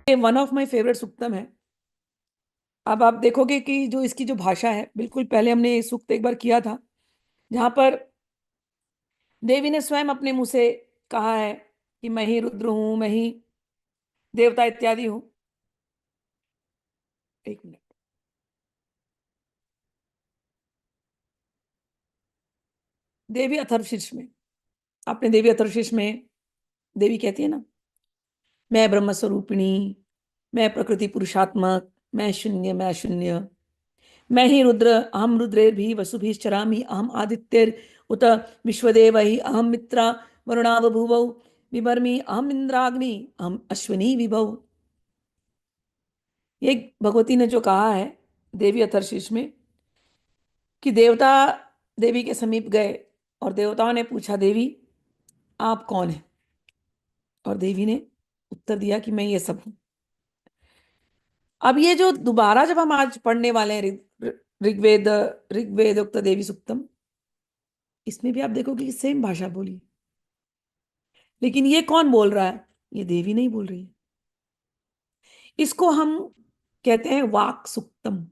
ये one of my favourite सूक्तम है। अब आप देखोगे कि जो इसकी जो भाषा है, बिल्कुल पहले हमने ये सूक्त एक बार किया था, जहां पर देवी ने स्वयं अपने मुंह से कहा है कि मैं ही रुद्र हूं, मैं ही देवता इत्यादि हूं। एक मिनट। देवी अथर्वशीर्ष में, आपने देवी अथर्वशीर्ष में देवी कहती है ना, मैं ब्रह्म स्वरूपिणी, मैं प्रकृति पुरुषात्मक, मैं शून्य, मैं ही रुद्र, अहम रुद्रेर्भि वसुभिश्चरामि, अहम आदित्येर उत विश्वदेव ही, अहम मित्रा वरुणाव भुवौ विभर्मि, अहम इंद्राग्नि, अहम अश्विनी विभौ। ये भगवती ने जो कहा है देवी अथर्वशीर्ष में कि देवता देवी के समीप गए और देवताओं ने पूछा, देवी आप कौन है? और देवी ने उत्तर दिया कि मैं ये सब हूं। अब ये जो दोबारा जब हम आज पढ़ने वाले हैं ऋग्वेद, ऋग्वेद उक्त देवी सुक्तम, इसमें भी आप देखोगे कि सेम भाषा बोली, लेकिन ये कौन बोल रहा है? ये देवी नहीं बोल रही है। इसको हम कहते हैं वाक सुक्तम।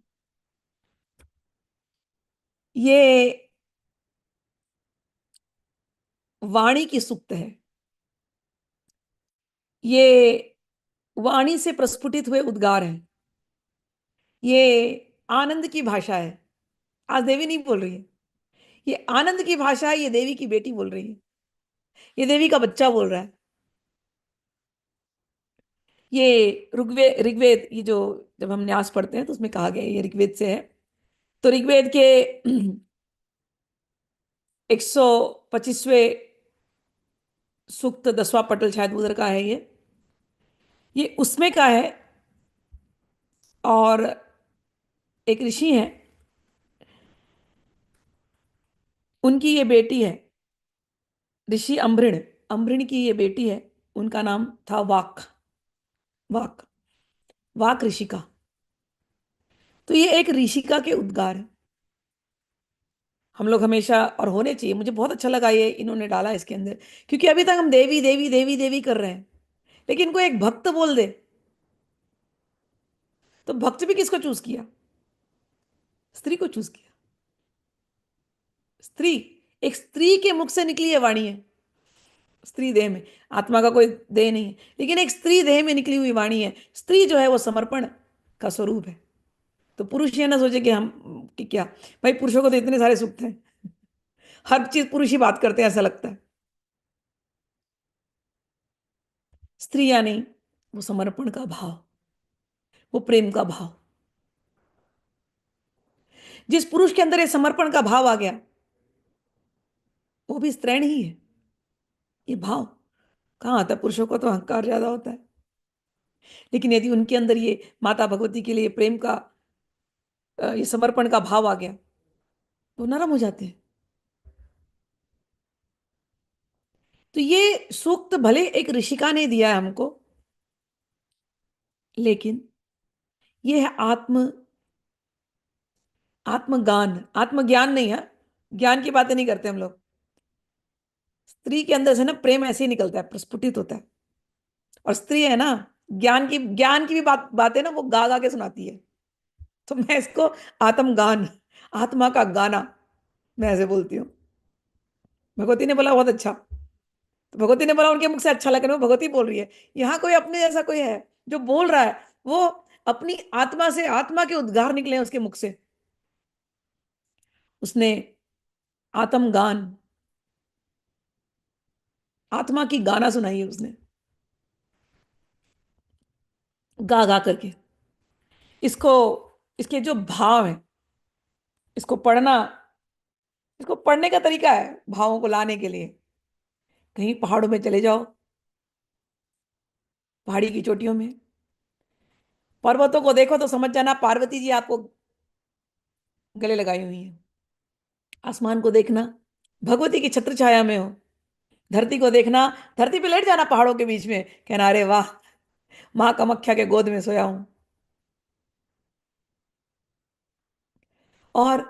ये वाणी की सुक्त है। ये वाणी से प्रस्फुटित हुए उद्गार हैं। ये आनंद की भाषा है। आज देवी नहीं बोल रही है, ये आनंद की भाषा है। ये देवी की बेटी बोल रही है, ये देवी का बच्चा बोल रहा है। ये ऋग्वेद ऋग्वेद ये जो जब हम न्यास पढ़ते हैं तो उसमें कहा गया है, ये ऋग्वेद से है। तो ऋग्वेद के 125वें सूक्त, 10वां पटल शायद उधर का है ये उसमें का है। और एक ऋषि हैं, उनकी ये बेटी है, ऋषि अम्भृण। अम्भृण की ये बेटी है, उनका नाम था वाक। वाक, वाक ऋषिका। तो ये एक ऋषिका के उद्गार है। हम लोग हमेशा, और होने चाहिए, मुझे बहुत अच्छा लगा ये इन्होंने डाला इसके अंदर, क्योंकि अभी तक हम देवी देवी देवी देवी कर रहे हैं, लेकिन कोई एक भक्त बोल दे, तो भक्त भी किसको चूज किया? स्त्री को चूज किया। स्त्री, एक स्त्री के मुख से निकली है वाणी है। स्त्री देह में, आत्मा का कोई देह नहीं है, लेकिन एक स्त्री देह में निकली हुई वाणी है। स्त्री जो है वो समर्पण का स्वरूप है। तो पुरुष ये ना सोचे कि हम कि क्या, भाई पुरुषों को तो इतने सारे सूक्त हैं, हर चीज पुरुष ही बात करते हैं ऐसा लगता है। स्त्री या नहीं, वो समर्पण का भाव, वो प्रेम का भाव। जिस पुरुष के अंदर ये समर्पण का भाव आ गया, वो भी स्त्रैण ही है। ये भाव कहाँ आता है? पुरुषों को तो अहंकार ज्यादा होता है, लेकिन यदि उनके अंदर ये माता भगवती के लिए प्रेम का, ये समर्पण का भाव आ गया, तो नरम हो जाते हैं। तो ये सूक्त भले एक ऋषिका ने दिया है हमको, लेकिन ये है आत्मगान, आत्मज्ञान नहीं है। ज्ञान की बातें नहीं करते हम लोग। स्त्री के अंदर से ना प्रेम ऐसे ही निकलता है, प्रस्फुटित होता है। और स्त्री है ना, ज्ञान की भी बातें ना वो गा गा के सुनाती है। तो मैं इसको आत्मगान, आत्मा का गाना, मैं ऐसे बोलती हूँ। भगवती ने बोला बहुत अच्छा, तो भगवती ने बोला उनके मुख से अच्छा लगा, वो भगवती बोल रही है। यहाँ कोई अपने जैसा कोई है जो बोल रहा है, वो अपनी आत्मा से, आत्मा के उद्गार निकले हैं उसके मुख से। उसने आत्मगान, आत्मा की गाना सुनाई है उसने, गा गा करके। इसको, इसके जो भाव है, इसको पढ़ना, इसको पढ़ने का तरीका है भावों को लाने के लिए। कहीं पहाड़ों में चले जाओ, पहाड़ी की चोटियों में पर्वतों को देखो तो समझ जाना पार्वती जी आपको गले लगाई हुई है। आसमान को देखना, भगवती की छत्र छाया में हो। धरती को देखना, धरती पे लेट जाना पहाड़ों के बीच में, कहना अरे वाह, माँ कामाख्या के गोद में सोया हूं। और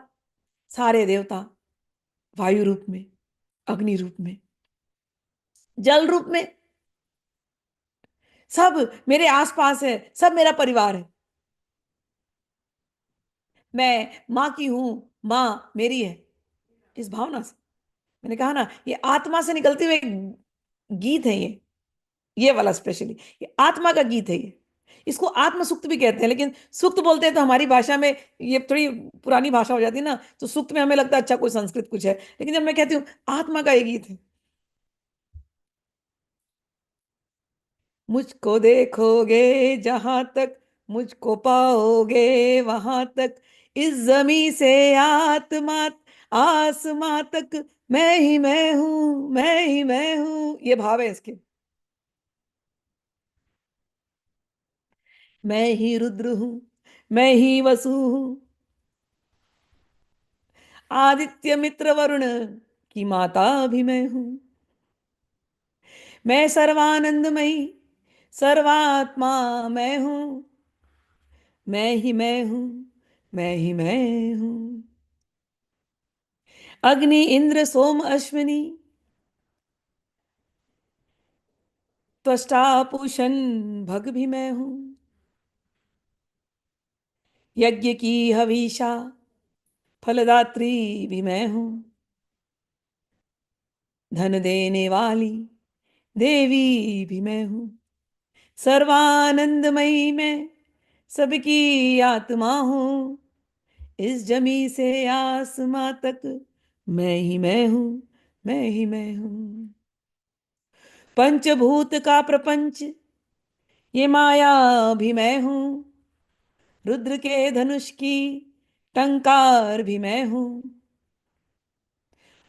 सारे देवता वायु रूप में, अग्नि रूप में, जल रूप में, सब मेरे आसपास है, सब मेरा परिवार है। मैं माँ की हूं, माँ मेरी है, इस भावना से। मैंने कहा ना, ये आत्मा से निकलते हुए गीत है ये वाला स्पेशली, ये आत्मा का गीत है ये। इसको आत्म सुक्त भी कहते हैं, लेकिन सुक्त बोलते हैं तो हमारी भाषा में ये थोड़ी पुरानी भाषा हो जाती है ना, तो सुक्त में हमें लगता है अच्छा कोई संस्कृत कुछ है, लेकिन जब मैं कहती हूँ आत्मा का ये गीत है। मुझको देखोगे जहां तक, मुझको पाओगे वहां तक, इस जमी से आत्मा आसमां तक, मैं ही मैं हूं, मैं ही मैं हूं, ये भाव है इसके। मैं ही रुद्र हूं, मैं ही वसु हूं, आदित्य मित्र वरुण की माता भी मैं हूं। मैं सर्वानंदमयी, सर्वात्मा मैं हूं, मैं ही मैं हूं, मैं ही मैं हूं। अग्नि इंद्र सोम अश्विनी, त्वष्टा पूषण भग भी मैं हूं। यज्ञ की हविषा फलदात्री भी मैं हूं। धन देने वाली देवी भी मैं हूं। सर्वानंदमयी मैं सबकी आत्मा हूं। इस जमी से आसमां तक, मैं ही मैं हूं, मैं ही मैं हूं। पंचभूत का प्रपंच ये माया भी मैं हूं। रुद्र के धनुष की टंकार भी मैं हूं।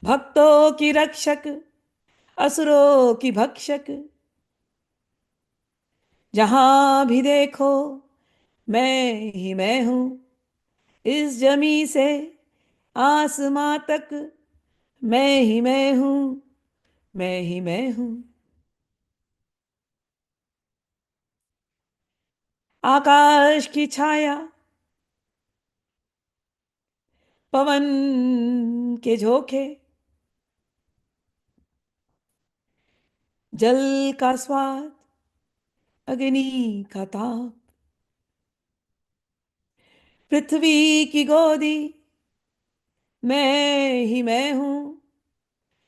भक्तों की रक्षक, असुरों की भक्षक, जहां भी देखो मैं ही मैं हूं। इस जमी से आसमां तक, मैं ही मैं हूं, मैं ही मैं हूं। आकाश की छाया, पवन के झोंके, जल का स्वाद, अग्नि का ताप, पृथ्वी की गोदी, मैं ही मैं हूं,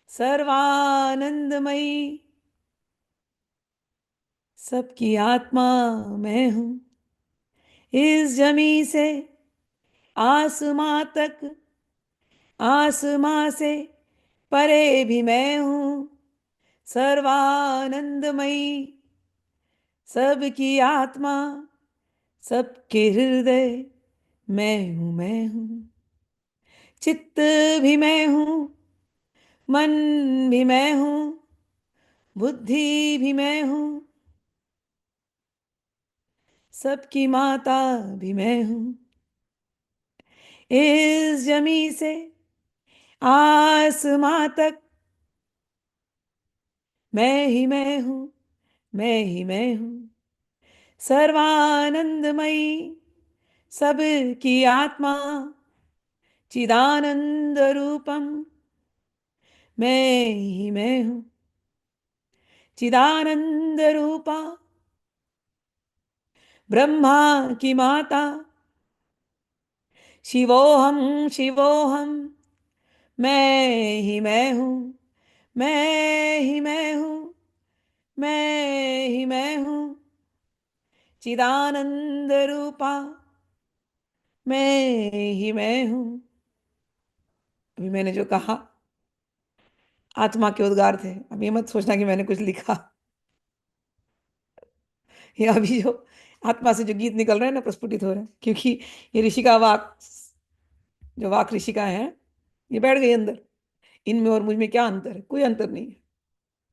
सर्वानंदमयी, सबकी आत्मा मैं हूं। इस जमी से आसमां तक, आसमां से परे भी मैं हूं, सर्वानंदमयी, सबकी आत्मा, सबके हृदय, मैं हूं, मैं हूं। चित्त भी मैं हूं, मन भी मैं हूं, बुद्धि भी मैं हूं, सबकी माता भी मैं हूं। इस जमी से आसमां तक, मैं ही मैं हूं, मैं ही मैं हूं। सर्वानंदमयी, सबकी आत्मा, चिदानंद रूपम, मैं ही मैं हूं। चिदानंद रूपा, ब्रह्मा की माता, शिवोहम शिवोहम, मैं ही मैं हूं, मैं ही मैं हूं, मैं ही मैं हूं। चिदानंद रूपा, मैं ही मैं हूं। अभी मैंने जो कहा आत्मा के उद्गार थे, अब ये मत सोचना कि मैंने कुछ लिखा। ये अभी जो आत्मा से जो गीत निकल रहे हैं ना, प्रस्फुटित हो रहे हैं, क्योंकि ये ऋषि का वाक, जो वाक ऋषि का है, ये बैठ गई अंदर। इनमें और मुझ में क्या अंतर है? कोई अंतर नहीं है।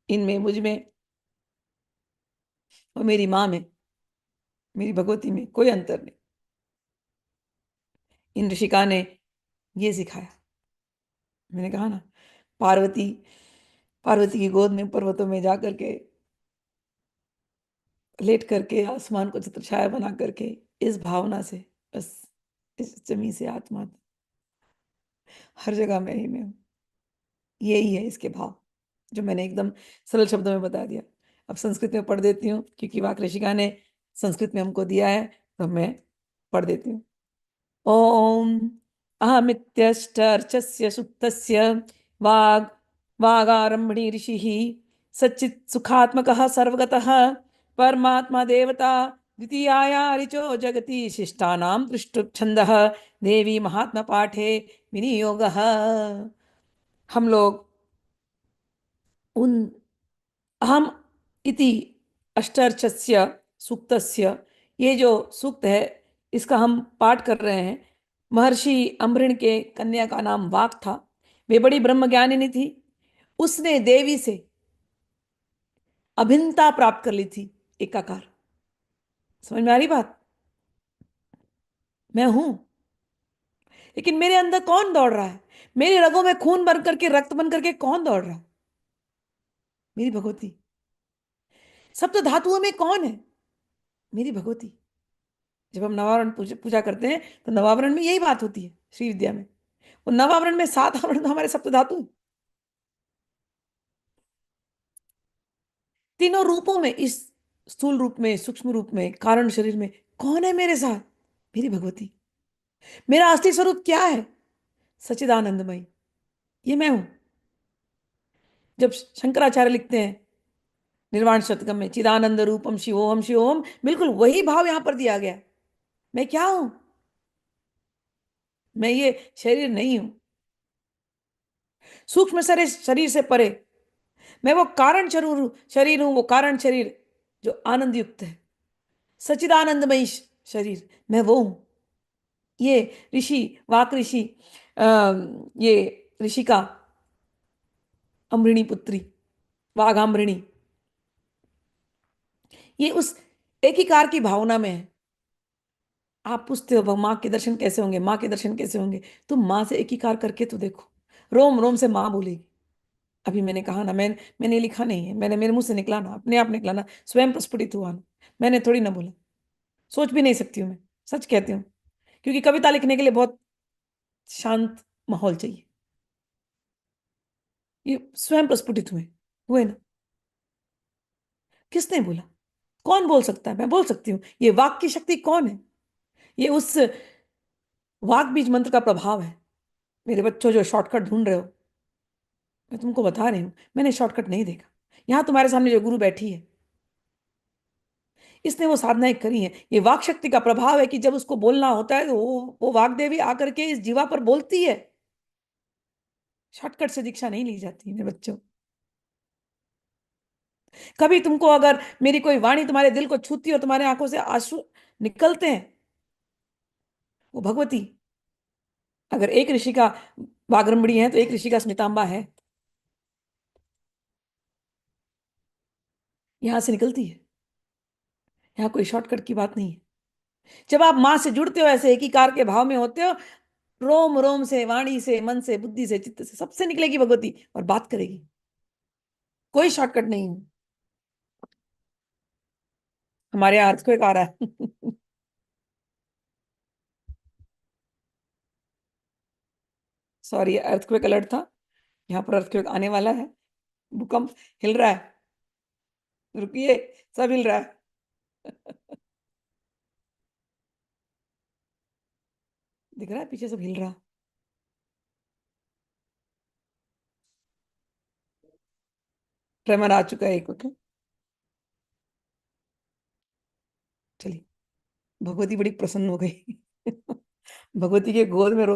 इनमें, मुझ में और मेरी माँ में, मेरी भगवती में कोई अंतर नहीं। इन ऋषिका ने ये सिखाया। मैंने कहा ना, पार्वती, पार्वती की गोद में पर्वतों में जा करके लेट करके आसमान को छत्र छाया बना करके, इस भावना से, बस इस जमी से आत्मा, हर जगह मैं ही मैं हूँ। यही है इसके भाव, जो मैंने एकदम सरल शब्दों में बता दिया। अब संस्कृत में पढ़ देती हूँ, क्योंकि वाक ऋषिका ने संस्कृत में हमको दिया है, तो मैं पढ़ देती हूँ। ओम अहमित्यष्टर्चस्य सुप्तस्य वाग वागारंभणि ऋषिः सच्चित् सुखात्मकः सर्वगतः परमात्मा देवता द्वितीयाया ऋचो जगति शिष्टानां दृष्टुप्छन्दः देवी महात्मा पाठे विनियोगः। हम लोग उन अहम इति अष्टार्चस्य सूक्तस्य, ये जो सूक्त है इसका हम पाठ कर रहे हैं। महर्षि अम्भृण के कन्या का नाम वाक था। वे बड़ी ब्रह्मज्ञानिनी थी। उसने देवी से अभिन्नता प्राप्त कर ली थी, एकाकार। समझ में आ रही बात? मैं हूं, लेकिन मेरे अंदर कौन दौड़ रहा है? मेरे रगों में खून बन करके, रक्त बन करके कौन दौड़ रहा है? मेरी भगवती। सप्त धातुओं में कौन है? मेरी भगवती। जब हम नवावरण पूजा करते हैं, तो नवावरण में यही बात होती है श्री विद्या में। और नवावरण में 7 आवरण तो हमारे सप्त धातु हैं। तीनों रूपों में, इस स्थूल रूप में, सूक्ष्म रूप में, कारण शरीर में कौन है मेरे साथ? मेरी भगवती। मेरा असली स्वरूप क्या है? सच्चिदानंदमयी। ये मैं हूं। जब शंकराचार्य लिखते हैं निर्वाण शतकम में, चिदानंद रूपम शिवोहम शिवोहम, बिल्कुल वही भाव यहां पर दिया गया है। मैं क्या हूं? मैं ये शरीर नहीं हूं। सूक्ष्म शरीर, शरीर से परे मैं वो कारण शरीर हूं, वो कारण शरीर जो आनंद युक्त है, सच्चिदानंदमयी शरीर, मैं वो हूं। ये ऋषि, वाक ऋषि, ये ऋषिका अमृणी पुत्री, वाघामृणी, ये उस एकीकार की भावना में है। आप पूछते हो माँ के दर्शन कैसे होंगे, माँ के दर्शन कैसे होंगे? तुम माँ से एकीकार करके तो देखो, रोम रोम से माँ बोलेगी। अभी मैंने कहा ना, मैंने लिखा नहीं है, मैंने मेरे मुंह से निकला ना, अपने आप निकला ना, स्वयं प्रस्फुटित हुआ ना। मैंने थोड़ी ना बोला। सोच भी नहीं सकती हूँ मैं, सच कहती हूँ। क्योंकि कविता लिखने के लिए बहुत शांत माहौल चाहिए। ये स्वयं प्रस्फुटित हुए, हुए ना। किसने बोला? कौन बोल सकता है? मैं बोल सकती हूँ। ये वाक की शक्ति कौन है? ये उस वाक बीज मंत्र का प्रभाव है। मेरे बच्चों जो शॉर्टकट ढूंढ रहे हो, मैं तुमको बता रही हूँ, मैंने शॉर्टकट नहीं देखा। यहाँ तुम्हारे सामने जो गुरु बैठी है, इसने वो साधनाएं करी हैं। ये वाक शक्ति का प्रभाव है कि जब उसको बोलना होता है, तो वो वाक देवी आकर के इस जीवा पर बोलती है। शॉर्टकट से दीक्षा नहीं ली जाती मेरे बच्चों। कभी तुमको अगर मेरी कोई वाणी तुम्हारे दिल को छूती और तुम्हारे आंखों से आंसू निकलते हैं, वो भगवती। अगर एक ऋषि का वाग्रमणी है, तो एक ऋषि का स्मितांबा है। यहां से निकलती है। यहाँ कोई शॉर्टकट की बात नहीं है। जब आप माँ से जुड़ते हो, ऐसे एकीकार के भाव में होते हो, रोम रोम से, वाणी से, मन से, बुद्धि से, चित्त से, सबसे निकलेगी भगवती और बात करेगी। कोई शॉर्टकट नहीं है। हमारे यहाँ अर्थक्वेक आ रहा है। सॉरी, अर्थक्वेक अलर्ट था। यहाँ पर अर्थक्वेक आने वाला है। भूकंप हिल रहा है। रुकिए, सब हिल रहा है। दिख रहा है पीछे सब हिल रहा। ट्रेमर आ चुका है एक। ओके, चलिए। भगवती बड़ी प्रसन्न हो गई। भगवती के गोद में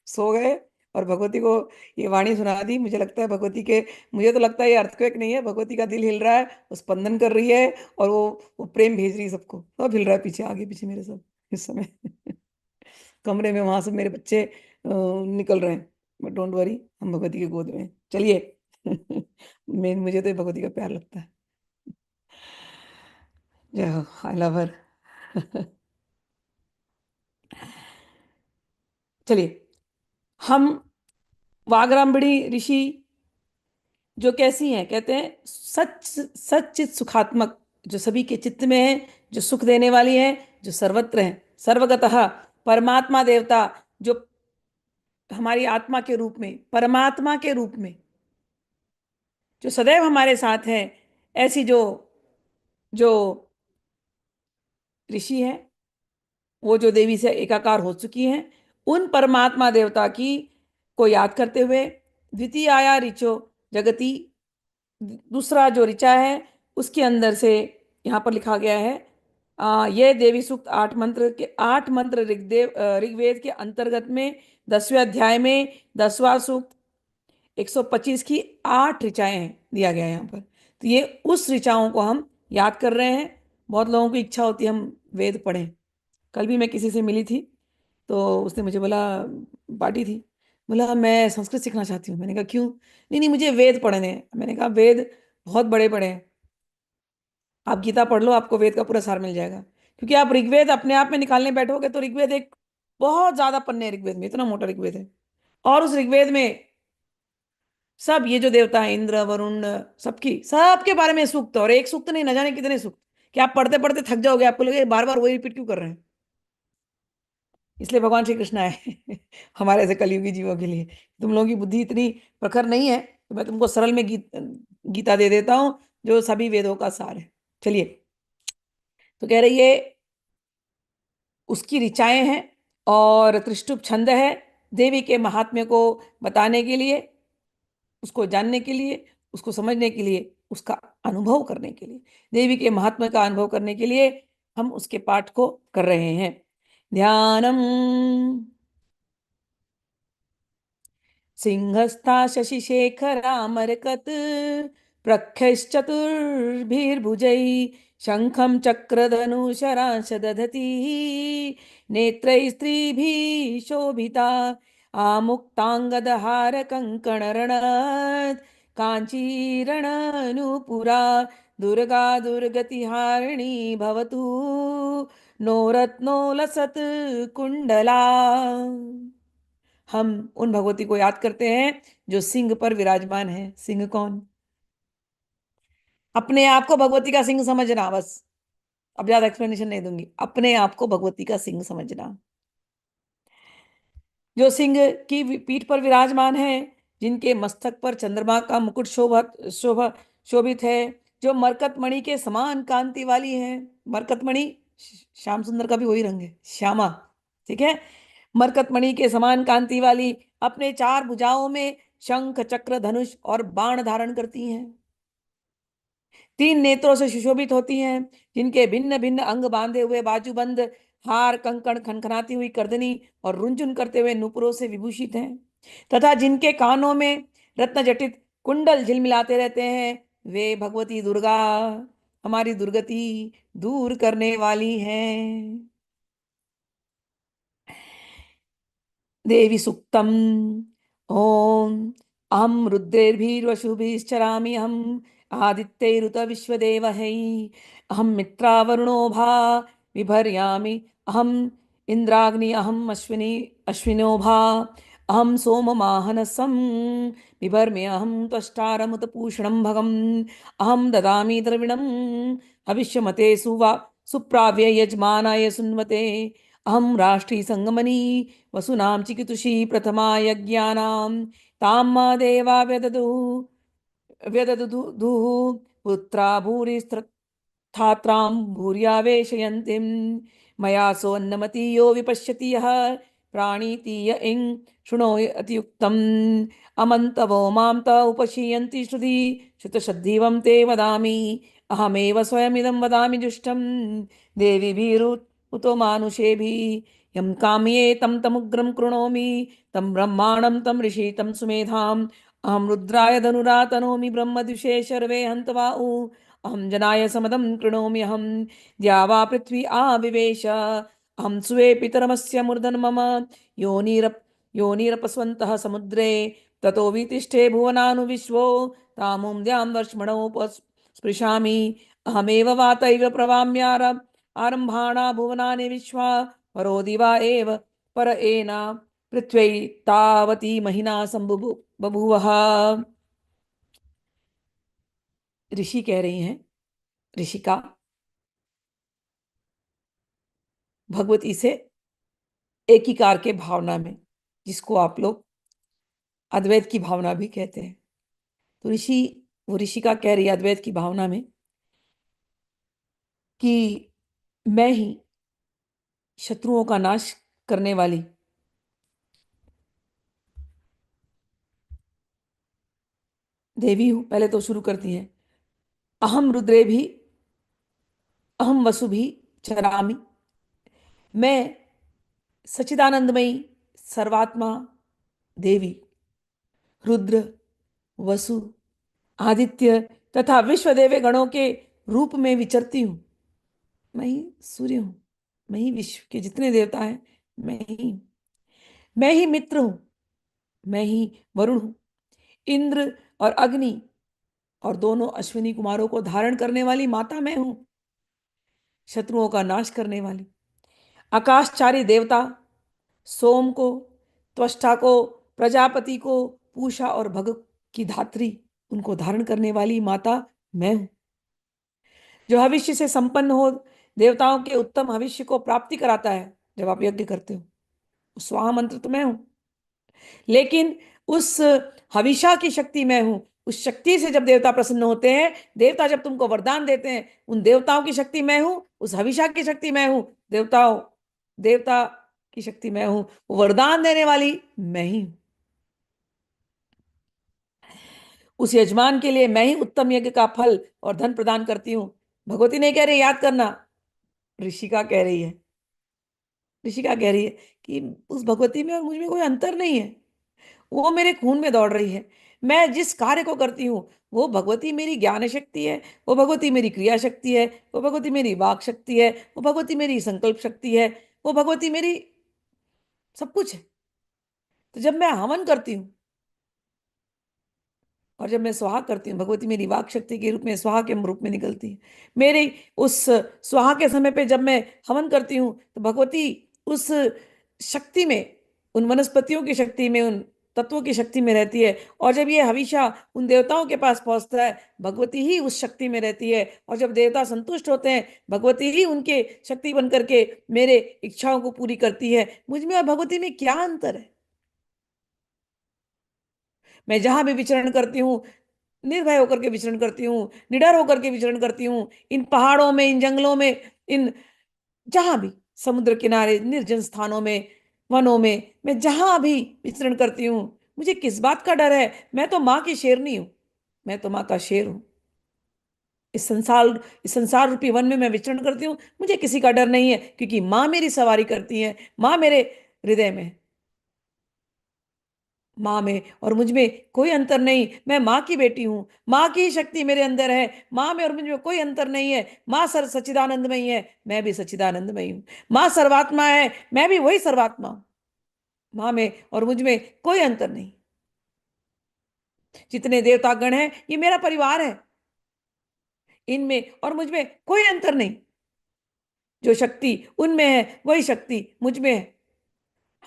सो गए। और भगवती को ये वाणी सुना दी। मुझे तो लगता है ये अर्थक्वेक नहीं है, भगवती का दिल हिल रहा है, वो स्पंदन कर रही है। और वो प्रेम भेज रही है सबको। सब हिल रहा है पीछे, आगे पीछे मेरे सब इस समय। कमरे में वहां से मेरे बच्चे निकल रहे हैं। बट डोंट वरी, हम भगवती के गोद में हैं। चलिए। मुझे तो ये भगवती का प्यार लगता है। जय हो, आई लव हर। चलिए। हम वागरामबड़ी ऋषि जो कैसी हैं, कहते हैं सच सच्चित सुखात्मक, जो सभी के चित्त में है, जो सुख देने वाली है, जो सर्वत्र है, सर्वगतः परमात्मा देवता, जो हमारी आत्मा के रूप में, परमात्मा के रूप में, जो सदैव हमारे साथ है। ऐसी जो जो ऋषि हैं, वो जो देवी से एकाकार हो चुकी हैं, उन परमात्मा देवता की को याद करते हुए, द्वितीय आया ऋचो जगति, दूसरा जो ऋचा है उसके अंदर से यहाँ पर लिखा गया है, ये देवी सूक्त 8 मंत्र ऋग्वेद के अंतर्गत में 10वें अध्याय में 10वां सूक्त 125 की 8 ऋचाएं हैं, दिया गया है यहाँ पर। तो ये उस ऋचाओं को हम याद कर रहे हैं। बहुत लोगों की इच्छा होती है हम वेद पढ़ें। कल भी मैं किसी से मिली थी, तो उसने मुझे बोला, पार्टी थी, बोला मैं संस्कृत सीखना चाहती हूँ। मैंने कहा क्यों? नहीं नहीं, मुझे वेद पढ़ने हैं। मैंने कहा वेद बहुत बड़े बड़े हैं, आप गीता पढ़ लो, आपको वेद का पूरा सार मिल जाएगा। क्योंकि आप ऋग्वेद अपने आप में निकालने बैठोगे तो ऋग्वेद एक बहुत ज्यादा पन्ने हैं, ऋग्वेद में इतना मोटा ऋग्वेद है। और उस ऋग्वेद में सब ये जो देवता है, इंद्र वरुण, सबकी सबके बारे में सूक्त है। और एक सूक्त नहीं, न जाने कितने सूक्त, कि आप पढ़ते पढ़ते थक जाओगे, आपको लगेगा बार बार वही रिपीट क्यों कर रहे हैं। इसलिए भगवान श्री कृष्ण आए हमारे ऐसे कलयुगी जीवों के लिए। तुम लोगों की बुद्धि इतनी प्रखर नहीं है, तो मैं तुमको सरल में गीता दे देता हूँ, जो सभी वेदों का सार है। चलिए, तो कह रही है उसकी ऋचाएं हैं और त्रिष्टुप छंद है, देवी के महात्म्य को बताने के लिए, उसको जानने के लिए, उसको समझने के लिए, उसका अनुभव करने के लिए, देवी के महात्म्य का अनुभव करने के लिए हम उसके पाठ को कर रहे हैं। ध्यानम सिंहस्था शशिशेखरामरकत प्रख्यश्चतुर्भिर्भुजैः शङ्खं चक्रधनुशरांश दधती नेत्रैः स्त्रीभिः शोभिता आमुक्ताङ्गदहारकङ्कणरणत् काञ्चीरणनूपुरा दुर्गा दुर्गतिहारिणी भवतु नो रत्नो लसत् कुण्डला। हम उन भगवती को याद करते हैं जो सिंह पर विराजमान है। सिंह कौन? अपने आप को भगवती का सिंह समझना बस। अब ज्यादा एक्सप्लेनेशन नहीं दूंगी। अपने आप को भगवती का सिंह समझना, जो सिंह की पीठ पर विराजमान है, जिनके मस्तक पर चंद्रमा का मुकुट शोभा शोभित है, जो मरकत मणि के समान कांति वाली है। मरकत मणि श्याम सुंदर का भी वही रंग है, श्यामा। ठीक है, मरकत मणि के समान कांति वाली, अपने 4 भुजाओं में शंख चक्र धनुष और बाण धारण करती हैं, 3 नेत्रों से सुशोभित होती हैं, जिनके भिन्न भिन्न अंग बांधे हुए बाजूबंद, हार कंकण खनखनाती हुई करदनी और रुंझुन करते हुए नुपुरों से विभूषित हैं, तथा जिनके कानों में रत्न जटित कुंडल झिलमिलाते रहते हैं, वे भगवती दुर्गा, हमारी दुर्गति दूर करने वाली हैं। देवी सुक्तम। ओम अहम रुद्रेर्भिर्वशुभिश्चरामि, अहम आदित्यैरुत विश्वदेवहै, अहम मित्रावरुणो भा बिभर्यामि, अहम इंद्राग्नि, अहम अश्विनो भा, अहम सोममाहनसं बिभर्म्य, अहम त्वष्टारमुत पूषणं भगम्, अहम ददामि द्रविणं हविष्यमते सुप्राव्य यजमानाय सुन्वते, अहम राष्ट्री संगमनी वसुनां चिकितुषी प्रथमा यज्ञानां तां मा देवा व्यददुः पुत्रा भूरिस्त्रात्रां भूर्यावेशयन्तीं मया सोऽन्नमति यो विपश्यति यः प्राणीतीय इं शृणोत्युक्तम् अमन्तवो मां त उपशीयन्ति श्रुति श्रुतशद्धीवं ते वदामि अहमेव स्वयमिदं वदामि जुष्टं देवीभिरुतो मानुषेभिः यं काम्ये तं तमुग्रं कृणोमि तं ब्रह्माणं तं ऋषि तं सुमेधाम् अहं रुद्राय धनुरा तनोमि ब्रह्मद्विषे शर्वे हन्तवा अहं जनाय समदं कृणोमि अहं द्यावा पृथ्वी आविवेश अहं स्वे पितरमस्य मूर्धन मम योनिरप योनिरपस्वन्तः समुद्रे ततो वितिष्ठे भुवनानुविश्वो तामुं द्यां वर्ष्मणोपस्पृशामि अहमेव वातैव प्रवाम्यार आरम्भाणा भुवनानि विश्वा परो दिवा एव पर एना पृथ्वी तावती महिना बभूवः। ऋषि कह रही हैं, ऋषिका भगवती से एकीकार के भावना में, जिसको आप लोग अद्वैत की भावना भी कहते हैं। तो ऋषि, वो ऋषिका कह रही है अद्वैत की भावना में कि मैं ही शत्रुओं का नाश करने वाली देवी हूं। पहले तो शुरू करती है, अहम रुद्रे भी अहम वसु भी चरामि। मैं सच्चिदानंदमयी सर्वात्मा देवी रुद्र, वसु, आदित्य तथा विश्वदेव गणों के रूप में विचरती हूं। मैं ही सूर्य हूं, मैं ही विश्व के जितने देवता हैं, मैं ही मित्र हूं, मैं ही वरुण हूं, इंद्र और अग्नि और दोनों अश्विनी कुमारों को धारण करने वाली माता मैं हूं, शत्रुओं का नाश करने वाली। आकाशचारी देवता सोम को, त्वष्टा को, प्रजापति को, पूषा और भग की धात्री, उनको धारण करने वाली माता मैं हूं, जो भविष्य से संपन्न हो, देवताओं के उत्तम भविष्य को प्राप्ति कराता है जब आप यज्ञ करते हो। स्वाहा मंत्र तो मैं हूं, लेकिन उस हविषा की शक्ति मैं हूं। उस शक्ति से जब देवता प्रसन्न होते हैं, देवता जब तुमको वरदान देते हैं, उन देवताओं की शक्ति मैं हूं, उस हविषा की शक्ति मैं हूं। देवता की शक्ति मैं हूं, वो वरदान देने वाली मैं ही हूं। उस यजमान के लिए मैं ही उत्तम यज्ञ का फल और धन प्रदान करती हूँ। भगवती नहीं कह रही याद करना, ऋषिका कह रही है। ऋषिका कह रही है कि उस भगवती में और मुझ में कोई अंतर नहीं है, वो मेरे खून में दौड़ रही है। मैं जिस कार्य को करती हूँ, वो भगवती मेरी ज्ञान शक्ति है, वो भगवती मेरी क्रिया शक्ति है, वो भगवती मेरी वाक शक्ति है, वो भगवती मेरी संकल्प शक्ति है, वो भगवती मेरी सब कुछ है। तो जब मैं हवन करती हूँ और जब मैं स्वाहा करती हूँ, भगवती मेरी वाक शक्ति के रूप में, स्वाहा के रूप में निकलती है। मेरी उस स्वाहा के समय पे जब मैं हवन करती हूँ, तो भगवती उस शक्ति में, उन वनस्पतियों की शक्ति में, उन तत्वों की शक्ति में रहती है। और जब ये हविषा उन देवताओं के पास पहुंचता है, भगवती ही उस शक्ति में रहती है। और जब देवता संतुष्ट होते हैं, भगवती ही उनके शक्ति बन करके मेरे इच्छाओं को पूरी करती है। मुझ में और भगवती में क्या अंतर है? मैं जहां भी विचरण करती हूँ, निर्भय होकर के विचरण करती हूँ, निडर होकर के विचरण करती हूँ, इन पहाड़ों में, इन जंगलों में, इन जहां भी, समुद्र किनारे, निर्जन स्थानों में, वनों में, मैं जहां भी विचरण करती हूँ, मुझे किस बात का डर है? मैं तो माँ की शेरनी हूँ, मैं तो माँ का शेर हूँ। इस संसार इस संसार रूपी वन में मैं विचरण करती हूँ, मुझे किसी का डर नहीं है, क्योंकि माँ मेरी सवारी करती है। माँ मेरे हृदय में, माँ में और मुझ में कोई अंतर नहीं। मैं माँ की बेटी हूँ, माँ की ही शक्ति मेरे अंदर है। माँ में और मुझ में कोई अंतर नहीं है। माँ सच्चिदानंदमयी है, मैं भी सच्चिदानंदमयी हूँ। माँ सर्वात्मा है, मैं भी वही सर्वात्मा हूँ। माँ में और मुझ में कोई अंतर नहीं। जितने देवता गण हैं, ये मेरा परिवार है। इनमें और मुझ में कोई अंतर नहीं। जो शक्ति उनमें है, वही शक्ति मुझ में है।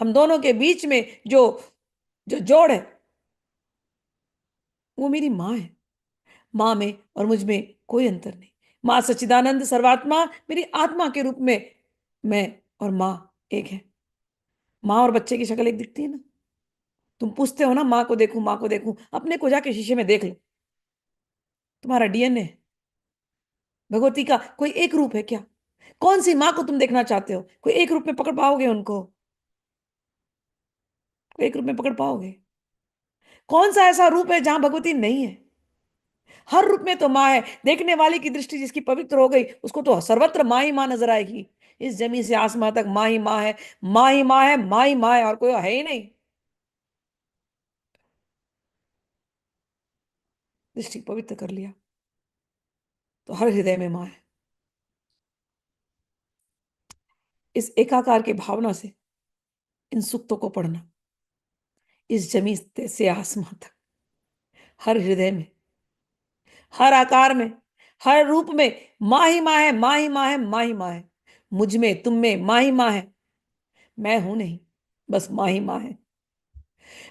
हम दोनों के बीच में जो जो जोड़ है, वो मेरी माँ है। माँ में और मुझ में कोई अंतर नहीं। माँ सच्चिदानंद सर्वात्मा मेरी आत्मा के रूप में, मैं और माँ एक है। माँ और बच्चे की शक्ल एक दिखती है ना। तुम पूछते हो ना, माँ को देखूं, माँ को देखूं, अपने को जाके शीशे में देख लो। तुम्हारा डीएनए, भगवती का कोई एक रूप है क्या? कौन सी माँ को तुम देखना चाहते हो? कोई एक रूप में पकड़ पाओगे उनको? कोई एक रूप में पकड़ पाओगे? कौन सा ऐसा रूप है जहां भगवती नहीं है? हर रूप में तो माँ है। देखने वाले की दृष्टि जिसकी पवित्र हो गई, उसको तो सर्वत्र माँ ही माँ नजर आएगी। इस जमीन से आसमां तक माँ ही माँ है, माँ ही माँ है, माँ ही माँ है, और कोई है ही नहीं। दृष्टि पवित्र कर लिया तो हर हृदय में माँ है। इस एकाकार के भावना से इन सूक्तों को पढ़ना, इस जमीन से आसमां तक, हर हृदय में, हर आकार में, हर रूप में माँ ही माँ है, माँ ही माँ है, माँ ही माँ है। मुझ में, तुम में माँ ही माँ है। मैं हूं नहीं, बस माँ ही माँ है।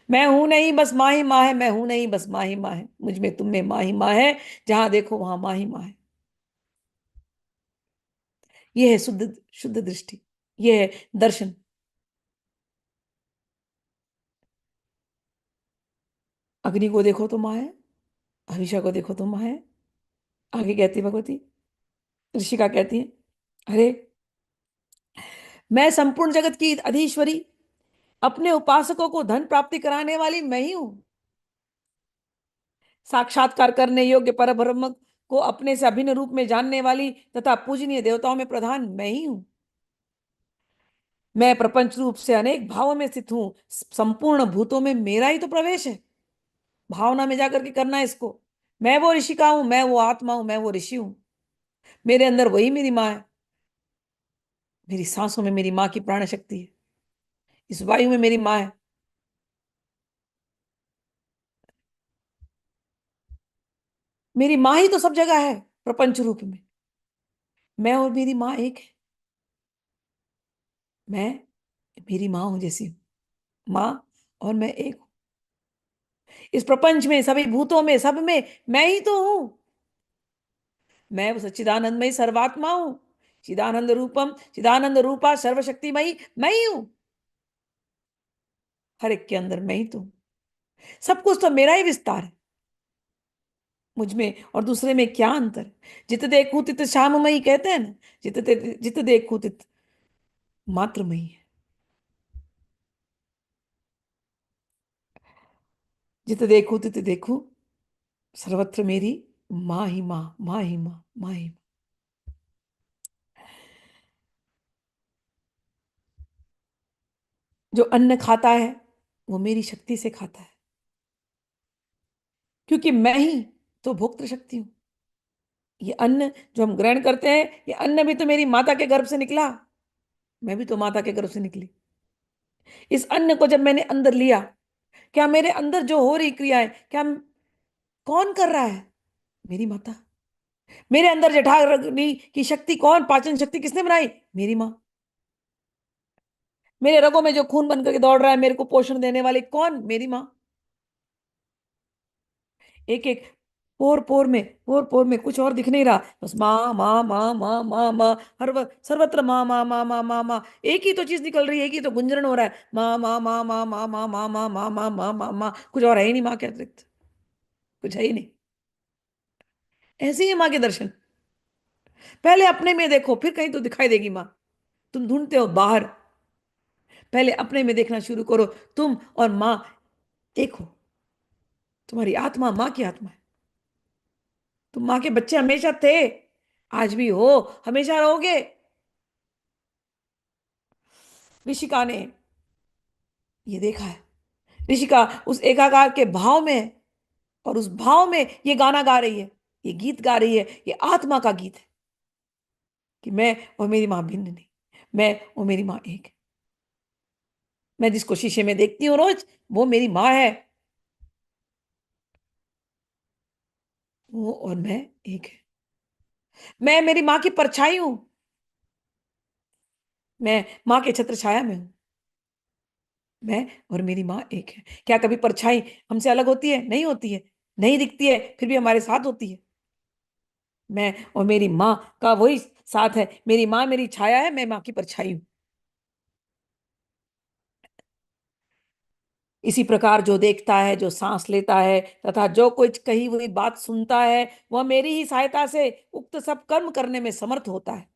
मैं हूं नहीं, बस माँ ही माँ है। मैं हूं नहीं, बस माँ ही माँ है। मुझ में, तुम में माँ ही माँ है। जहां देखो वहां माँ ही माँ है। यह है शुद्ध शुद्ध दृष्टि, यह है दर्शन। अग्नि को देखो तो माँ है, हविष्या को देखो तो माँ है। आगे कहती भगवती, ऋषिका कहती है, अरे मैं संपूर्ण जगत की अधीश्वरी, अपने उपासकों को धन प्राप्ति कराने वाली मैं ही हूं। साक्षात्कार करने योग्य परब्रह्म को अपने से अभिन्न रूप में जानने वाली तथा पूजनीय देवताओं में प्रधान मैं ही हूं। मैं प्रपंच रूप से अनेक भावों में स्थित हूं। संपूर्ण भूतों में मेरा ही तो प्रवेश है। भावना में जाकर के करना है इसको। मैं वो ऋषिका हूं, मैं वो आत्मा हूं, मैं वो ऋषि हूं। मेरे अंदर वही मेरी माँ है। मेरी सांसों में मेरी माँ की प्राण शक्ति है। इस वायु में मेरी माँ है। मेरी माँ ही तो सब जगह है प्रपंच रूप में। मैं और मेरी माँ एक है। मैं मेरी माँ हूं जैसी हूं। माँ और मैं एक हूं। इस प्रपंच में, सभी भूतों में, सब में मैं ही तो हूं। मैं वो सच्चिदानंदमयी सर्वात्मा हूं। चिदानंद रूपम, चिदानंद रूपा, सर्वशक्तिमयी मैं ही हूं। हर एक के अंदर मैं ही तो हूं। सब कुछ तो मेरा ही विस्तार है। मुझ में और दूसरे में क्या अंतर है? जित देखूं तित श्याममयी कहते हैं ना। जित देखूं तित मात्रमयी है। जित देखूं तित देखूं, सर्वत्र मेरी माँ ही माँ, माँ ही माँ, माँ ही माँ। जो अन्न खाता है वो मेरी शक्ति से खाता है, क्योंकि मैं ही तो भोक्तृ शक्ति हूं। ये अन्न जो हम ग्रहण करते हैं, ये अन्न भी तो मेरी माता के गर्भ से निकला। मैं भी तो माता के गर्भ से निकली। इस अन्न को जब मैंने अंदर लिया, क्या मेरे अंदर जो हो रही क्रियाएं, कौन कर रहा है? मेरी माता। मेरे अंदर जठराग्नि की शक्ति कौन, पाचन शक्ति किसने बनाई? मेरी माँ। मेरे रगों में जो खून बन करके दौड़ रहा है, मेरे को पोषण देने वाली कौन? मेरी माँ। एक एक पोर पोर में कुछ और दिख नहीं रहा, बस माँ माँ माँ माँ माँ माँ। सर्वत्र माँ माँ माँ माँ माँ माँ। एक ही तो चीज निकल रही है, एक ही तो गुंजरण हो रहा है, माँ माँ माँ माँ माँ माँ माँ माँ माँ माँ माँ माँ माँ। कुछ और है ही नहीं माँ के अतिरिक्त। कुछ है ही नहीं। ऐसे ही है माँ के दर्शन। पहले अपने में देखो, फिर कहीं तो दिखाई देगी माँ। तुम ढूंढते हो बाहर, पहले अपने में देखना शुरू करो। तुम और माँ एक हो। तुम्हारी आत्मा माँ की आत्मा है। तुम माँ के बच्चे हमेशा थे, आज भी हो, हमेशा रहोगे। ऋषिका ने ये देखा है। ऋषिका उस एकाकार के भाव में है, और उस भाव में ये गाना गा रही है, ये गीत गा रही है। ये आत्मा का गीत है कि मैं और मेरी माँ भिन्न नहीं, मैं और मेरी माँ एक है। मैं जिसको शीशे में देखती हूँ रोज, वो मेरी माँ है। वो और मैं एक है। मैं मेरी माँ की परछाई हूं। मैं माँ के छत्र छाया में हूं। मैं और मेरी माँ एक है। क्या कभी परछाई हमसे अलग होती है? नहीं होती है। नहीं दिखती है, फिर भी हमारे साथ होती है। मैं और मेरी माँ का वही साथ है। मेरी माँ मेरी छाया है, मैं माँ की परछाई हूं। इसी प्रकार जो देखता है, जो सांस लेता है, तथा जो कुछ कही हुई बात सुनता है, वह मेरी ही सहायता से उक्त सब कर्म करने में समर्थ होता है।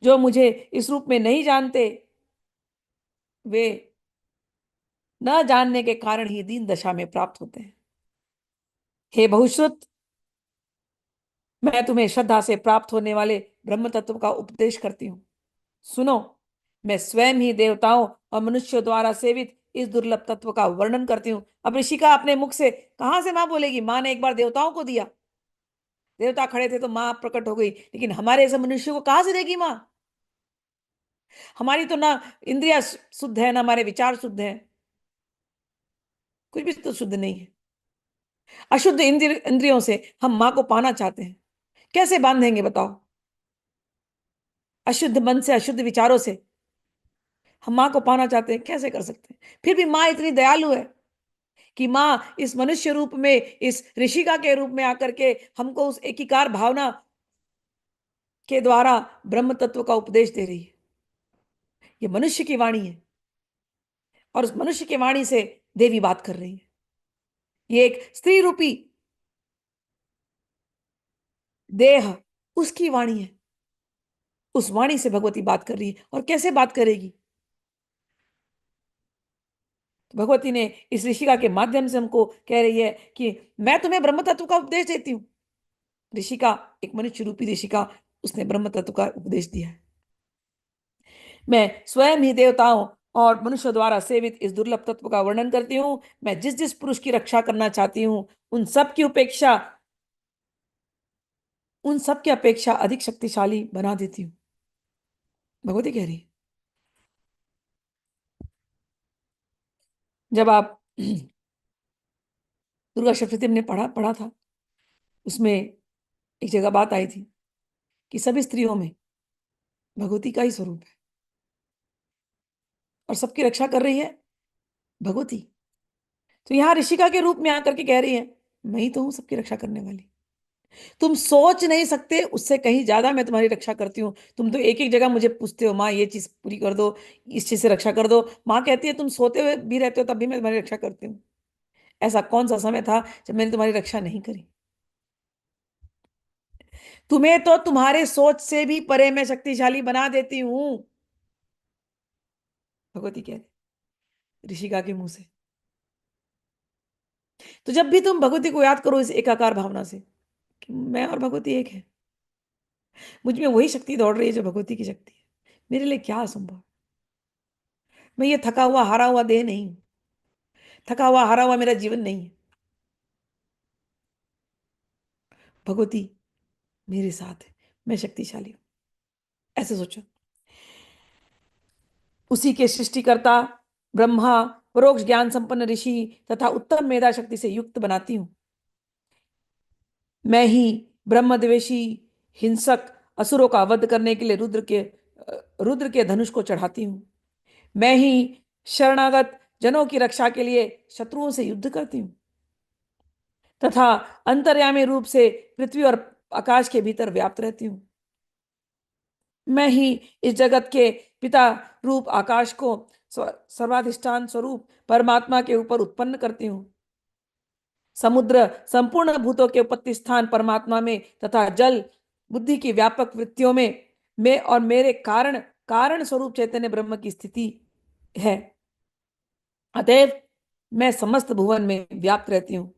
जो मुझे इस रूप में नहीं जानते, वे न जानने के कारण ही दीन दशा में प्राप्त होते हैं। हे बहुश्रुत, मैं तुम्हें श्रद्धा से प्राप्त होने वाले ब्रह्म तत्व का उपदेश करती हूँ। सुनो, मैं स्वयं ही देवताओं और मनुष्यों द्वारा सेवित इस दुर्लभ तत्व का वर्णन करती हूँ। अब ऋषिका अपने मुख से कहां से मां बोलेगी? मां ने एक बार देवताओं को दिया, देवता खड़े थे तो मां प्रकट हो गई, लेकिन हमारे ऐसे मनुष्य को कहां से देगी मां? हमारी तो ना इंद्रिया शुद्ध है, ना हमारे विचार शुद्ध है। कुछ भी तो शुद्ध नहीं है। अशुद्ध इंद्रियों से हम मां को पाना चाहते हैं, कैसे बांधेंगे बताओ? अशुद्ध मन से, अशुद्ध विचारों से हम माँ को पाना चाहते हैं, कैसे कर सकते हैं? फिर भी माँ इतनी दयालु है कि माँ इस मनुष्य रूप में, इस ऋषिका के रूप में आकर के हमको उस एकीकार भावना के द्वारा ब्रह्म तत्व का उपदेश दे रही है। ये मनुष्य की वाणी है, और उस मनुष्य की वाणी से देवी बात कर रही है। ये एक स्त्री रूपी देह, उसकी वाणी है। उस वाणी से भगवती बात कर रही है। और कैसे बात करेगी? तो भगवती ने इस ऋषिका के माध्यम से हमको कह रही है कि मैं तुम्हें ब्रह्म तत्व का उपदेश देती हूँ। ऋषिका, एक मनुष्य रूपी ऋषिका, उसने ब्रह्म तत्व का उपदेश दिया है। मैं स्वयं ही देवताओं और मनुष्य द्वारा सेवित इस दुर्लभ तत्व का वर्णन करती हूँ। मैं जिस जिस पुरुष की रक्षा करना चाहती हूँ, उन सब की अपेक्षा अधिक शक्तिशाली बना देती हूँ। भगवती कह रही है। जब आप दुर्गा सप्तशती ने पढ़ा पढ़ा था, उसमें एक जगह बात आई थी कि सभी स्त्रियों में भगवती का ही स्वरूप है और सबकी रक्षा कर रही है भगवती। तो यहाँ ऋषिका के रूप में आकर के कह रही है, मैं ही तो हूं सबकी रक्षा करने वाली। तुम सोच नहीं सकते, उससे कहीं ज्यादा मैं तुम्हारी रक्षा करती हूँ। तुम तो एक एक जगह मुझे पूछते हो, माँ ये चीज पूरी कर दो, इस चीज से रक्षा कर दो। माँ कहती है तुम सोते हुए भी रहते हो तब भी मैं तुम्हारी रक्षा करती हूँ। ऐसा कौन सा समय था जब मैंने तुम्हारी रक्षा नहीं करी? तुम्हें तो तुम्हारे सोच से भी परे मैं शक्तिशाली बना देती हूँ। भगवती कह रही ऋषिका के मुंह से। तो जब भी तुम भगवती को याद करो इस एकाकार भावना से कि मैं और भगवती एक है, मुझ में वही शक्ति दौड़ रही है जो भगवती की शक्ति है, मेरे लिए क्या असंभव? मैं ये थका हुआ हारा हुआ देह नहीं हूं, थका हुआ हारा हुआ मेरा जीवन नहीं है। भगवती मेरे साथ है, मैं शक्तिशाली हूं। ऐसे सोचो। उसी के सृष्टिकर्ता ब्रह्मा, परोक्ष ज्ञान संपन्न ऋषि तथा उत्तम मेधा शक्ति से युक्त बनाती हूं। मैं ही ब्रह्मद्वेषी हिंसक असुरों का वध करने के लिए रुद्र के धनुष को चढ़ाती हूँ। मैं ही शरणागत जनों की रक्षा के लिए शत्रुओं से युद्ध करती हूँ तथा अंतर्यामी रूप से पृथ्वी और आकाश के भीतर व्याप्त रहती हूँ। मैं ही इस जगत के पिता रूप आकाश को सर्वाधिष्ठान स्वरूप परमात्मा के ऊपर उत्पन्न करती हूँ। समुद्र संपूर्ण भूतों के उत्पत्ति स्थान परमात्मा में तथा जल बुद्धि की व्यापक वृत्तियों में मैं और मेरे कारण कारण स्वरूप चैतन्य ब्रह्म की स्थिति है। अतएव मैं समस्त भुवन में व्याप्त रहती हूँ।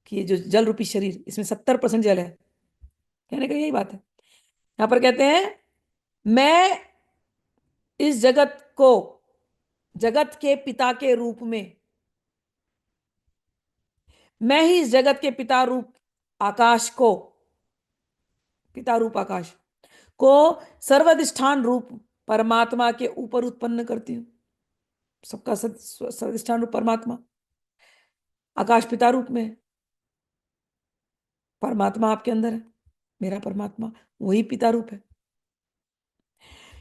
कि ये जो जल रूपी शरीर, इसमें 70% जल है। कहने का यही बात है। यहां पर कहते हैं मैं इस जगत को जगत के पिता के रूप में, मैं ही इस जगत के पिता रूप आकाश को, पिता रूप आकाश को सर्वाधिष्ठान रूप परमात्मा के ऊपर उत्पन्न करती हूँ। सबका सर्वाधिष्ठान रूप परमात्मा आकाश पिता रूप में है। परमात्मा आपके अंदर है, मेरा परमात्मा वही पिता रूप है।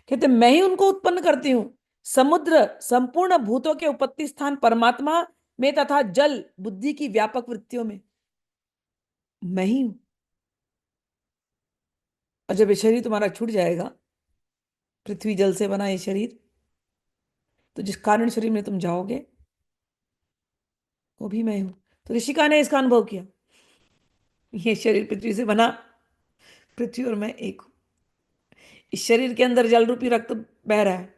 कहते मैं ही उनको उत्पन्न करती हूँ। समुद्र संपूर्ण भूतों के उत्पत्ति स्थान परमात्मा में तथा जल बुद्धि की व्यापक वृत्तियों में मैं ही हूं। और जब ये शरीर तुम्हारा छूट जाएगा, पृथ्वी जल से बना ये शरीर, तो जिस कारण शरीर में तुम जाओगे वो भी मैं हूं। तो ऋषिका ने इसका अनुभव किया। ये शरीर पृथ्वी से बना, पृथ्वी और मैं एक हूं। इस शरीर के अंदर जल रूपी रक्त बह रहा है,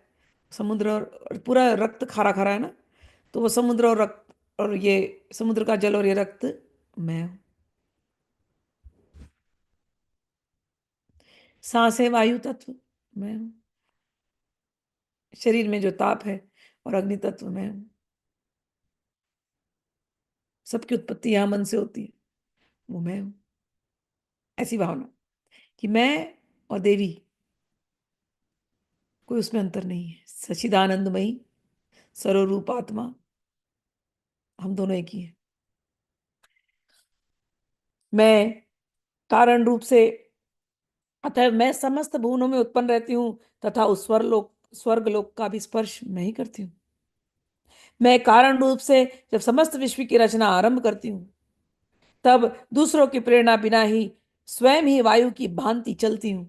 समुद्र और पूरा रक्त खारा खारा है ना, तो वो समुद्र और रक्त और ये समुद्र का जल और ये रक्त मैं हूं। सांस है वायु तत्व मैं हूं। शरीर में जो ताप है और अग्नि तत्व मैं हूं। सबकी उत्पत्ति यहां मन से होती है, वो मैं हूं। ऐसी भावना कि मैं और देवी, कोई उसमें अंतर नहीं है। सच्चिदानंदमयी सर्वरूप आत्मा, हम दोनों एक ही हैं। मैं कारण रूप से, अतः मैं समस्त भुवनों में उत्पन्न रहती हूँ तथा उस स्वर्ग लोक का भी स्पर्श मैं ही करती हूँ। मैं कारण रूप से जब समस्त विश्व की रचना आरंभ करती हूँ, तब दूसरों की प्रेरणा बिना ही स्वयं ही वायु की भांति चलती हूँ।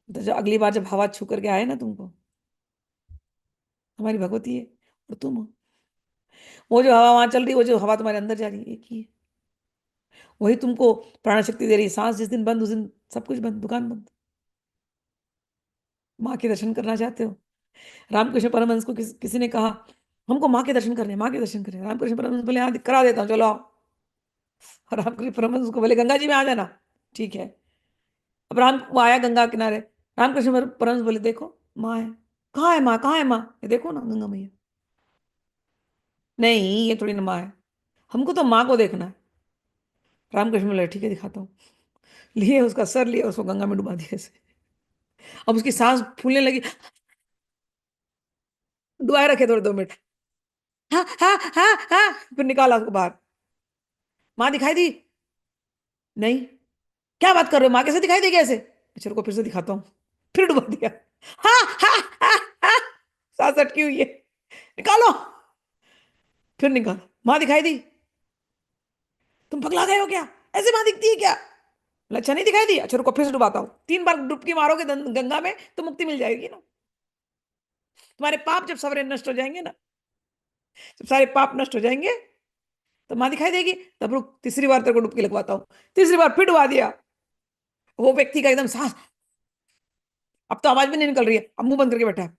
तो जब अगली बार जब हवा छू करके आए ना तुमको, हमारी भगवती है और तुम हो। वो जो हवा वहां चल रही है, वो जो हवा तुम्हारे अंदर जा रही है, एक ही है। वही तुमको प्राण शक्ति दे रही है। सांस जिस दिन बंद, उस दिन सब कुछ बंद, दुकान बंद। माँ के दर्शन करना चाहते हो? रामकृष्ण परमहंस को किसी ने कहा, हमको माँ के दर्शन करने, माँ के दर्शन करने। रामकृष्ण परमहंस बोले, हाँ करा देता हूँ, चलो आओ। और रामकृष्ण परमहंस को बोले, गंगा जी में आ जाना। ठीक है। अब वो आया गंगा किनारे। रामकृष्ण परमहंस बोले, देखो माँ है। कहाँ है माँ, कहाँ है माँ? ये देखो ना गंगा मैया। नहीं, ये थोड़ी ना माँ है, हमको तो माँ को देखना है। रामकृष्ण बोले, ठीक है दिखाता हूँ। लिए उसका सर लिया, उसको गंगा में डुबा दिया ऐसे। अब उसकी सांस फूलने लगी। डुबाए रखे थोड़े 2 मिनट। हाँ हाँ हाँ हाँ, फिर निकाला उसको बाहर। माँ दिखाई दी? नहीं। क्या बात कर रहे हो, माँ कैसे दिखाई देगी ऐसे? चलो को फिर से दिखाता हूँ। फिर डुबा दिया। हाँ हाँ हाँ हाँ, सांस अटकी हुई है, निकालो। फिर निकाल, माँ दिखाई दी? तुम पगला गए हो क्या, ऐसे माँ दिखती है क्या? बोला, अच्छा नहीं दिखाई दी, अच्छा रुको फिर से डुबाता हूँ। 3 बार डुबकी मारोगे गंगा में तो मुक्ति मिल जाएगी ना। तुम्हारे पाप जब सवरे नष्ट हो जाएंगे ना, जब सारे पाप नष्ट हो जाएंगे तो माँ दिखाई देगी। तब रुक, तीसरी बार तेरे को डुबकी लगवाता हूँ। तीसरी बार फिर डुबा दिया। वो व्यक्ति का एकदम सांस, अब तो आवाज भी नहीं निकल रही है, अब मुंह बंद करके बैठा है।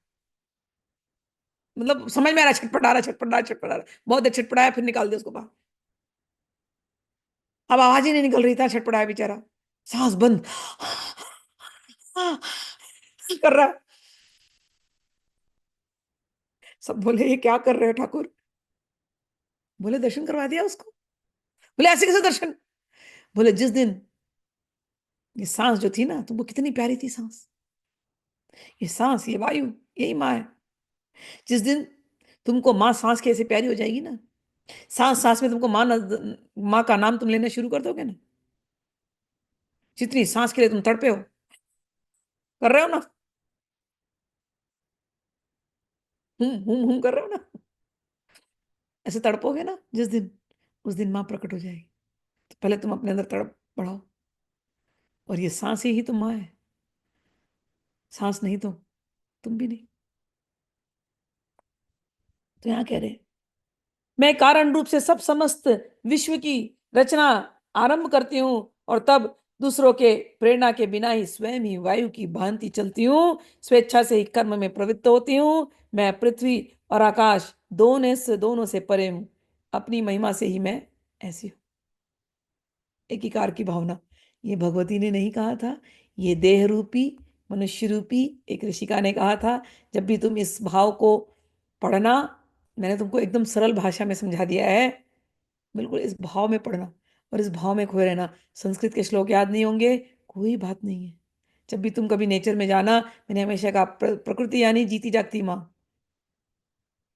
मतलब समझ में आ रहा है, छटपटा रहा, छटपटा रहा, छटपटा रहा। बहुत देर छटपटाया, फिर निकाल दिया उसको बाहर। अब आवाज ही नहीं निकल रही था, छटपटाया बेचारा, सांस बंद कर रहा है। सब बोले, ये क्या कर रहे हो ठाकुर? बोले, दर्शन करवा दिया उसको। बोले, ऐसे कैसे दर्शन? बोले, जिस दिन ये सांस जो थी ना, तुमको कितनी प्यारी थी सांस, ये सांस, ये वायु, यही माँ है। जिस दिन तुमको माँ सांस की ऐसे प्यारी हो जाएगी ना, सांस सांस में तुमको माँ का नाम तुम लेना शुरू कर दोगे ना, जितनी सांस के लिए तुम तड़पे हो, कर रहे हो ना, हम कर रहे हो ना, ऐसे तड़पोगे ना जिस दिन, उस दिन माँ प्रकट हो जाएगी। तो पहले तुम अपने अंदर तड़प बढ़ाओ। और ये सांस ही तो माँ है, सांस नहीं तो तुम भी नहीं। तो यहाँ कह रहे, मैं कारण रूप से सब समस्त विश्व की रचना आरंभ करती हूँ, और तब दूसरों के प्रेरणा के बिना ही स्वयं ही वायु की भांति चलती हूँ, स्वेच्छा से ही कर्म में प्रवृत्त होती हूँ। मैं पृथ्वी और आकाश दोनों से परे हूँ, अपनी महिमा से ही मैं ऐसी हूँ। एकीकार की भावना, ये भगवती ने नहीं कहा था, ये देह रूपी मनुष्य रूपी एक ऋषिका ने कहा था। जब भी तुम इस भाव को पढ़ना, मैंने तुमको एकदम सरल भाषा में समझा दिया है, बिल्कुल इस भाव में पढ़ना और इस भाव में खोए रहना। संस्कृत के श्लोक याद नहीं होंगे, कोई बात नहीं है। जब भी तुम कभी नेचर में जाना, मैंने हमेशा कहा, प्रकृति यानी जीती जागती माँ,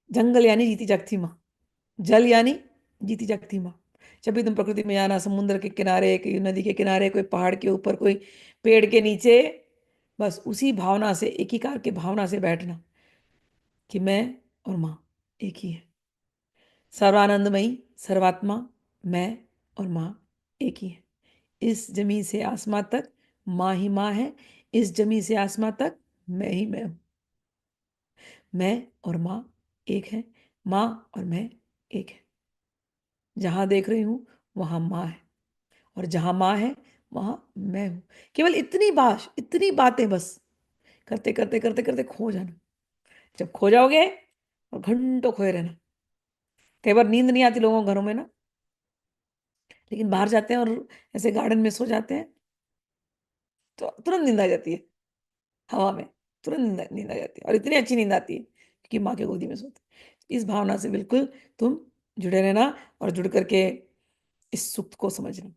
जंगल यानी जीती जागती माँ, जल यानी जीती जागती माँ। जब भी तुम प्रकृति में जाना, समुद्र के किनारे, कोई नदी के किनारे, कोई पहाड़ के ऊपर, कोई पेड़ के नीचे, बस उसी भावना से, एकीकार की भावना से बैठना कि मैं और माँ एक ही है। सर्वानंदमयी सर्वात्मा मैं और माँ एक ही है। इस जमीन से आसमां तक माँ ही माँ है, इस जमीन से आसमां तक मैं ही मैं हूँ। मैं और माँ एक है, माँ और मैं एक है। जहां देख रही हूँ वहां माँ है, और जहां माँ है वहां मैं हूं। केवल इतनी बातें बस करते करते करते करते खो जाना। जब खो जाओगे और घंटों खोए रहना। कई बार नींद नहीं आती लोगों को घरों में ना, लेकिन बाहर जाते हैं और ऐसे गार्डन में सो जाते हैं तो तुरंत नींद आ जाती है, हवा में तुरंत नींद आ जाती है, और इतनी अच्छी नींद आती है क्योंकि माँ के गोदी में सोते हैं। इस भावना से बिल्कुल तुम जुड़े रहना, और जुड़ करके इस सुख को समझना।